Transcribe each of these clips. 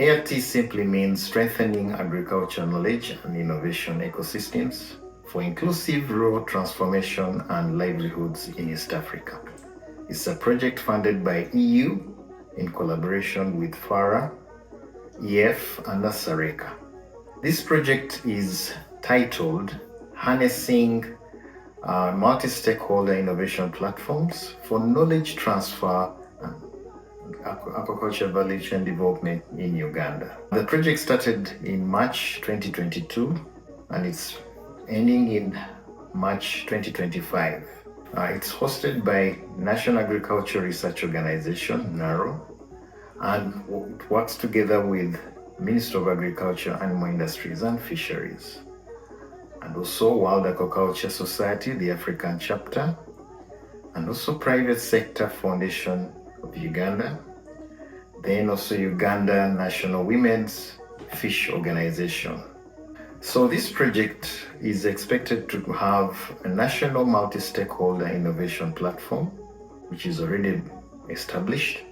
AIRTEA simply means Strengthening Agriculture Knowledge and Innovation Ecosystems for Inclusive Rural Transformation and Livelihoods in East Africa. It's a project funded by EU in collaboration with FARA, EF, and SARECA. This project is titled Harnessing Multi-Stakeholder Innovation Platforms for Knowledge Transfer and Aquaculture Value Chain Development in Uganda. The project started in March 2022 and it's ending in March 2025. It's hosted by National Agriculture Research Organization, NARO, and it works together with Ministry of Agriculture, Animal Industries and Fisheries, and also World Aquaculture Society, the African chapter, and also Private Sector Foundation of Uganda, then also Uganda National Women's Fish Organization. So this project is expected to have a national multi-stakeholder innovation platform, which is already established,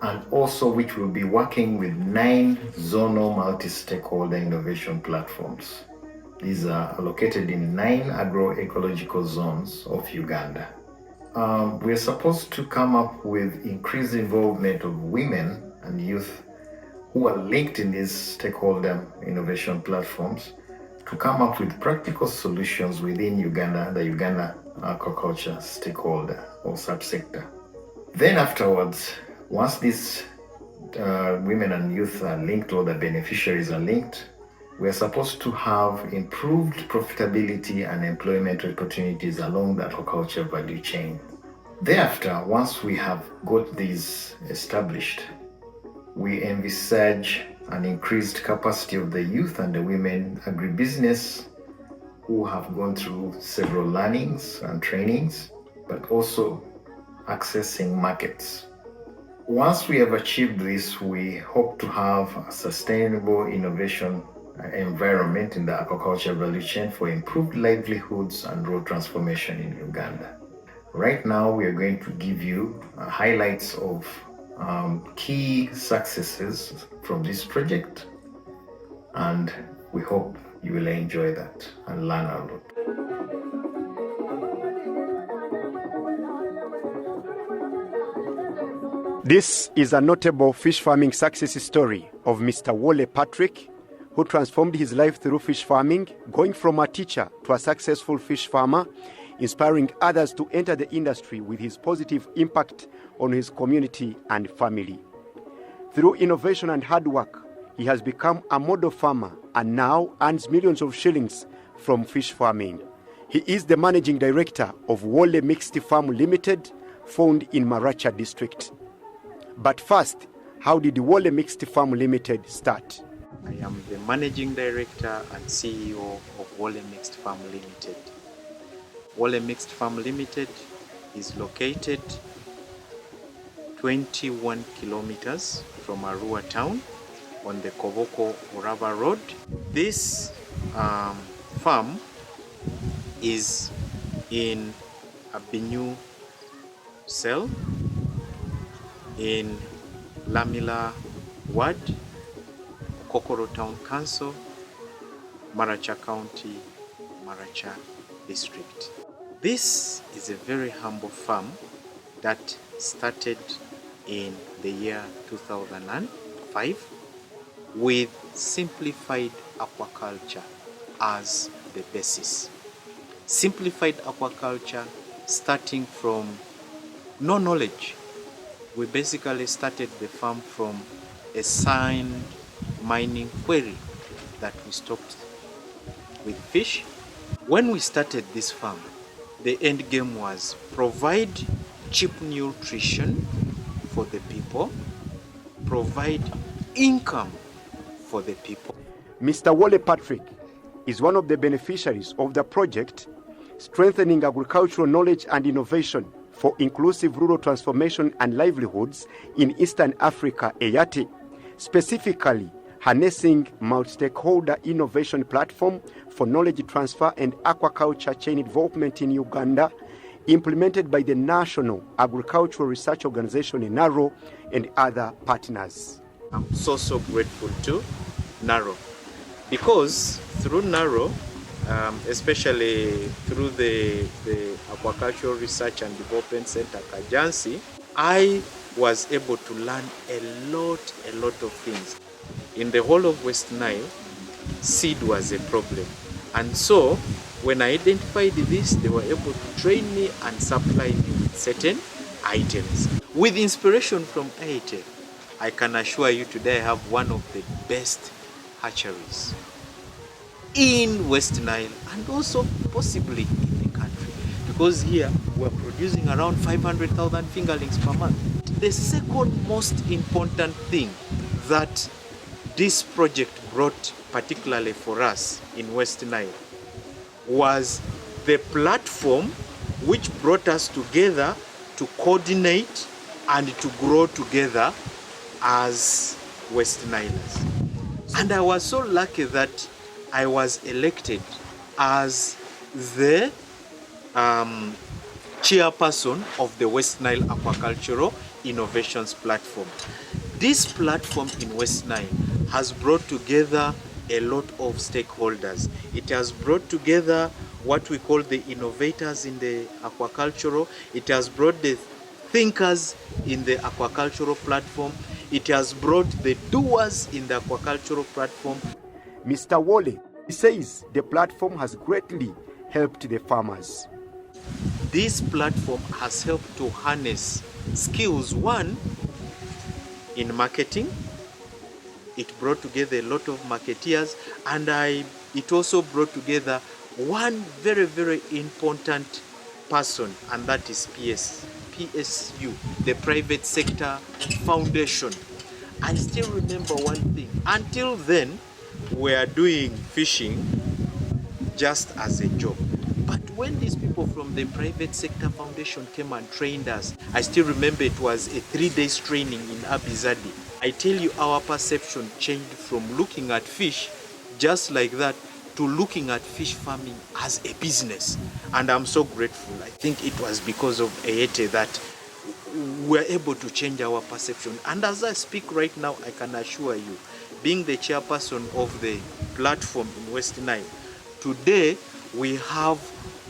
and also which will be working with 9 zonal multi-stakeholder innovation platforms. These are located in 9 agroecological zones of Uganda. We're supposed to come up with increased involvement of women and youth who are linked in these stakeholder innovation platforms to come up with practical solutions within Uganda, the Uganda aquaculture stakeholder or subsector. Then afterwards, once these women and youth are linked, or the beneficiaries are linked, we are supposed to have improved profitability and employment opportunities along the aquaculture value chain. Thereafter, once we have got these established, we envisage an increased capacity of the youth and the women agribusiness who have gone through several learnings and trainings, but also accessing markets. Once we have achieved this, we hope to have a sustainable innovation environment in the aquaculture value chain for improved livelihoods and rural transformation in Uganda. Right now, we are going to give you highlights of key successes from this project, and we hope you will enjoy that and learn a lot. This is a notable fish farming success story of Mr. Wole Patrick, who transformed his life through fish farming, going from a teacher to a successful fish farmer, inspiring others to enter the industry with his positive impact on his community and family. Through innovation and hard work, he has become a model farmer and now earns millions of shillings from fish farming. He is the managing director of Wole Mixed Farm Limited, found in Maracha district. But first, how did Wole Mixed Farm Limited start? I am the managing director and CEO of Wole Mixed Farm Limited. Wole Mixed Farm Limited is located 21 kilometers from Arua town on the Koboko-Orava Road. This farm is in a Binyu cell in Lamila Ward, Kokoro Town Council, Maracha County, Maracha District. This is a very humble farm that started in the year 2005 with simplified aquaculture as the basis. Simplified aquaculture starting from no knowledge. We basically started the farm from a sand mining quarry that we stocked with fish. When we started this farm, the end game was provide cheap nutrition for the people, provide income for the people. Mr. Wole Patrick is one of the beneficiaries of the project Strengthening Agricultural Knowledge and Innovation for Inclusive Rural Transformation and Livelihoods in Eastern Africa, AIRTEA, specifically Harnessing Multi-Stakeholder Innovation Platform for Knowledge Transfer and Aquaculture Chain Development in Uganda, implemented by the National Agricultural Research Organization NARO and other partners. I'm so grateful to NARO, because through NARO, especially through the Aquaculture Research and Development Center Kajjansi, I was able to learn a lot of things. In the whole of West Nile, seed was a problem. And so when I identified this, they were able to train me and supply me with certain items. With inspiration from AIRTEA, I can assure you today I have one of the best hatcheries in West Nile and also possibly in the country, because here we're producing around 500,000 fingerlings per month. The second most important thing that this project brought, particularly for us in West Nile, was the platform which brought us together to coordinate and to grow together as West Nilers. And I was so lucky that I was elected as the chairperson of the West Nile Aquaculture Innovations Platform. This platform in West Nile has brought together a lot of stakeholders. It has brought together what we call the innovators in the aquaculture. It has brought the thinkers in the aquacultural platform. It has brought the doers in the aquacultural platform. Mr. Wole says the platform has greatly helped the farmers. This platform has helped to harness skills, one, in marketing. It brought together a lot of marketeers, and it also brought together one very important person, and that is PSU, the Private Sector Foundation. I still remember one thing. Until then, we are doing fishing just as a job. But when these people from the Private Sector Foundation came and trained us, I still remember it was a 3-day training in Abi ZARDI. I tell you, our perception changed from looking at fish just like that to looking at fish farming as a business. And I'm so grateful. I think it was because of AIRTEA that we're able to change our perception. And as I speak right now, I can assure you, being the chairperson of the platform in West Nile, today we have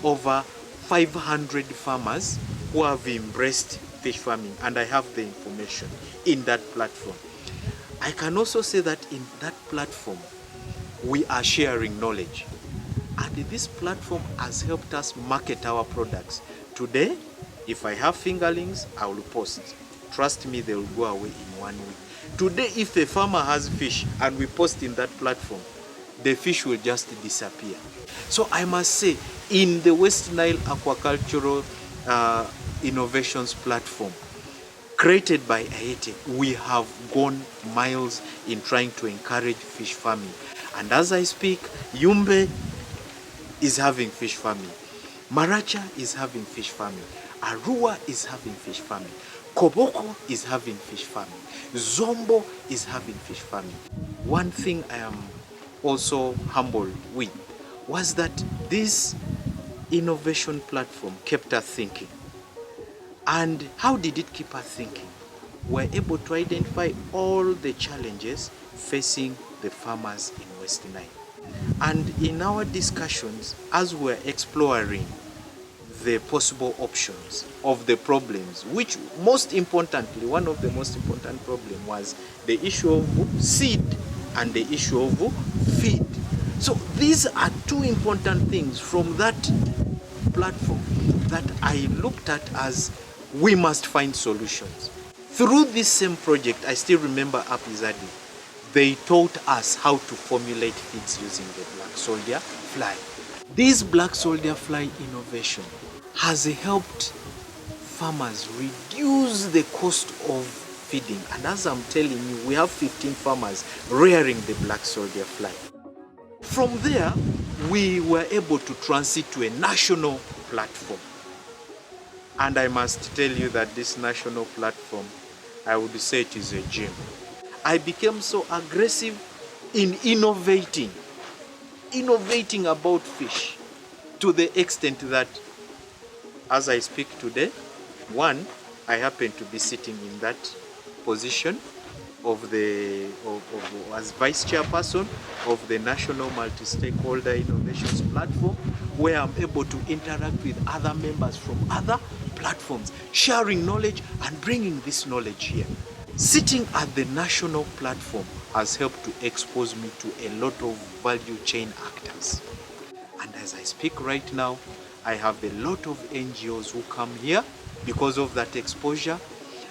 over 500 farmers who have embraced fish farming, and I have the information in that platform. I can also say that in that platform, we are sharing knowledge. And this platform has helped us market our products. Today, if I have fingerlings, I will post. Trust me, they will go away in 1 week. Today, if a farmer has fish and we post in that platform, the fish will just disappear. So I must say, in the West Nile Aquacultural Innovations Platform, created by AIRTEA, we have gone miles in trying to encourage fish farming. And as I speak, Yumbe is having fish farming. Maracha is having fish farming. Arua is having fish farming. Koboko is having fish farming. Zombo is having fish farming. One thing I am also humbled with was that this innovation platform kept us thinking. And how did it keep us thinking? We're able to identify all the challenges facing the farmers in West Nile. And in our discussions, as we're exploring the possible options of the problems, which most importantly, one of the most important problems was the issue of seed and the issue of feed. So these are two important things from that platform that I looked at as we must find solutions. Through this same project, I still remember Abi ZARDI. They taught us how to formulate feeds using the black soldier fly. This black soldier fly innovation has helped farmers reduce the cost of feeding. And as I'm telling you, we have 15 farmers rearing the black soldier fly. From there, we were able to transit to a national platform. And I must tell you that this national platform, I would say it is a gem. I became so aggressive in innovating about fish, to the extent that as I speak today, one, I happen to be sitting in that position as vice chairperson of the National Multi-Stakeholder Innovation Platform, where I'm able to interact with other members from other platforms, sharing knowledge and bringing this knowledge here. Sitting at the national platform has helped to expose me to a lot of value chain actors. And as I speak right now, I have a lot of NGOs who come here because of that exposure.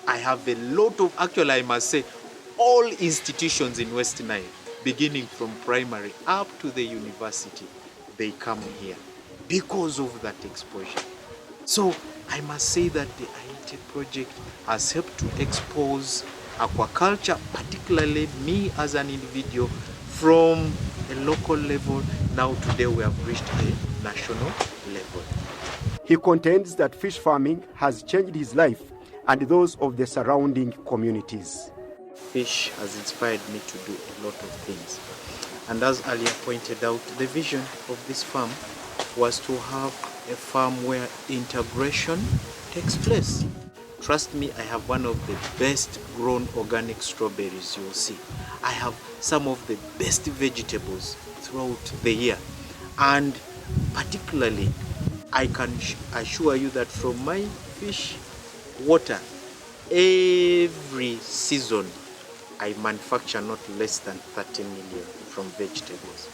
I have a lot of, actually I must say, all institutions in West Nile, beginning from primary up to the university, they come here because of that exposure. So I must say that the AIRTEA project has helped to expose aquaculture, particularly me as an individual, from a local level. Now today we have reached a national level. He contends that fish farming has changed his life and those of the surrounding communities. Fish has inspired me to do a lot of things. And as earlier pointed out, the vision of this farm was to have a farm where integration takes place. Trust me, I have one of the best grown organic strawberries you'll see. I have some of the best vegetables throughout the year. And particularly, I can assure you that from my fish water, every season, I manufacture not less than 30 million from vegetables.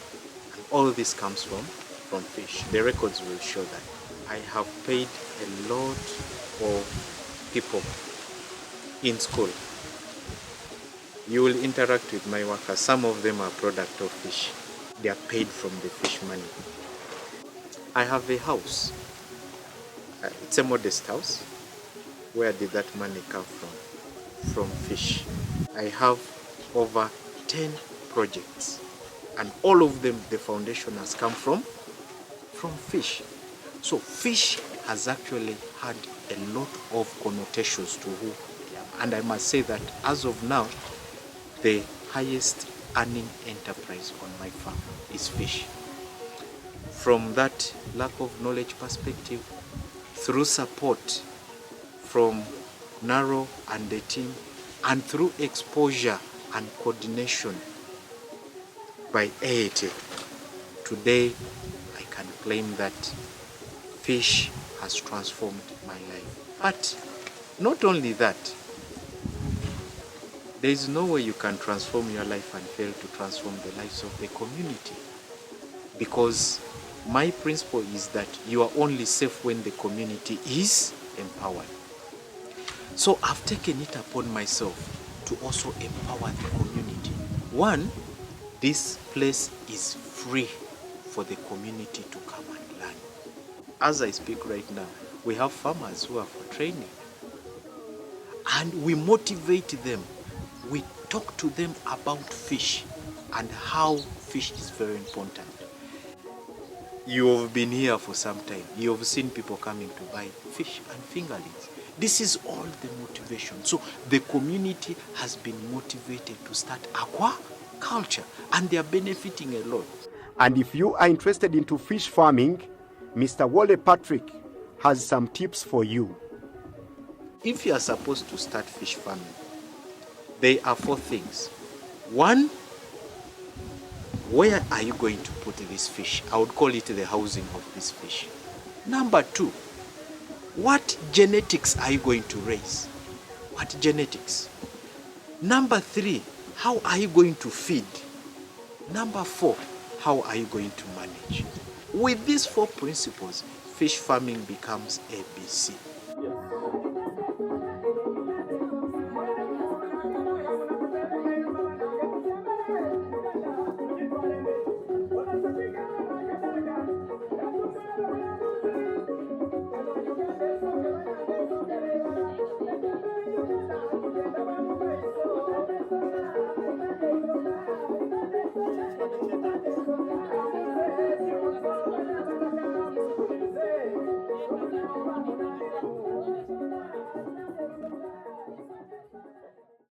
And all this comes from fish. The records will show that. I have paid a lot of people in school. You will interact with my workers. Some of them are product of fish. They are paid from the fish money. I have a house. It's a modest house. Where did that money come from? From fish. I have over 10 projects, and all of them, the foundation has come from fish. So fish has actually had a lot of connotations to who I am. And I must say that as of now, the highest earning enterprise on my farm is fish. From that lack of knowledge perspective, through support from NARO and the team, and through exposure and coordination by AIRTEA, today I can claim that fish has transformed my life. But not only that, there is no way you can transform your life and fail to transform the lives of the community. Because my principle is that you are only safe when the community is empowered. So I've taken it upon myself to also empower the community. One, this place is free for the community to come and learn. As I speak right now, we have farmers who are for training. And we motivate them. We talk to them about fish and how fish is very important. You have been here for some time. You have seen people coming to buy fish and fingerlings. This is all the motivation. So the community has been motivated to start aquaculture, and they are benefiting a lot. And if you are interested into fish farming, Mr. Wole Patrick has some tips for you. If you are supposed to start fish farming, there are 4 things. 1, where are you going to put this fish? I would call it the housing of this fish. Number 2, what genetics are you going to raise? What genetics? Number 3, how are you going to feed? Number 4, how are you going to manage? With these 4 principles, fish farming becomes ABC.